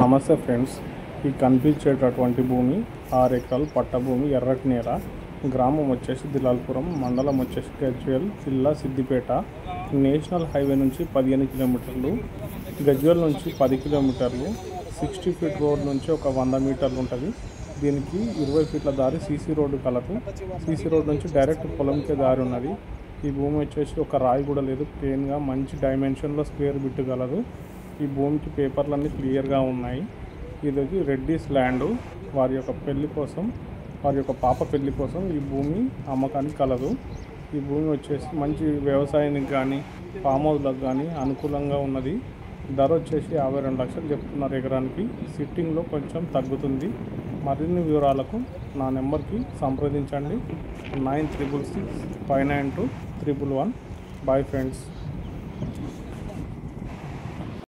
నమస్తే ఫ్రెండ్స్, ఈ కనిపించేటటువంటి భూమి 6 ఎకరాలు పట్ట భూమి, ఎర్రటి నేల. గ్రామం వచ్చేసి దిలాల్పురం, మండలం వచ్చేసి గజ్వేల్, జిల్లా సిద్దిపేట. నేషనల్ హైవే నుంచి 15 కిలోమీటర్లు, గజ్వేల్ నుంచి 10 కిలోమీటర్లు. 60 ఫీట్ రోడ్ నుంచి ఒక 100 మీటర్లు ఉంటుంది. దీనికి 20 ఫీట్ల దారి సీసీ రోడ్డు కలదు. సీసీ రోడ్ నుంచి డైరెక్ట్ పొలంకే దారి ఉన్నది. ఈ భూమి వచ్చేసి ఒక రాయి కూడా లేదు, ప్లెయిన్గా మంచి డైమెన్షన్లో స్క్వేర్ బిట్ గలదు. ఈ భూమికి పేపర్లన్నీ క్లియర్గా ఉన్నాయి. ఇది రెడ్డిస్ ల్యాండ్. వారి యొక్క పెళ్లి కోసం, వారి యొక్క పాప పెళ్లి కోసం ఈ భూమి అమ్మకానికి కలదు. ఈ భూమి వచ్చేసి మంచి వ్యవసాయానికి కానీ ఫామ్ హౌస్లకు కానీ అనుకూలంగా ఉన్నది. ధర వచ్చేసి 52 లక్షలు చెప్తున్నారు ఎకరానికి. సిట్టింగ్లో కొంచెం తగ్గుతుంది. మరిన్ని వివరాలకు నా నెంబర్కి సంప్రదించండి. 96659211. Bye friends.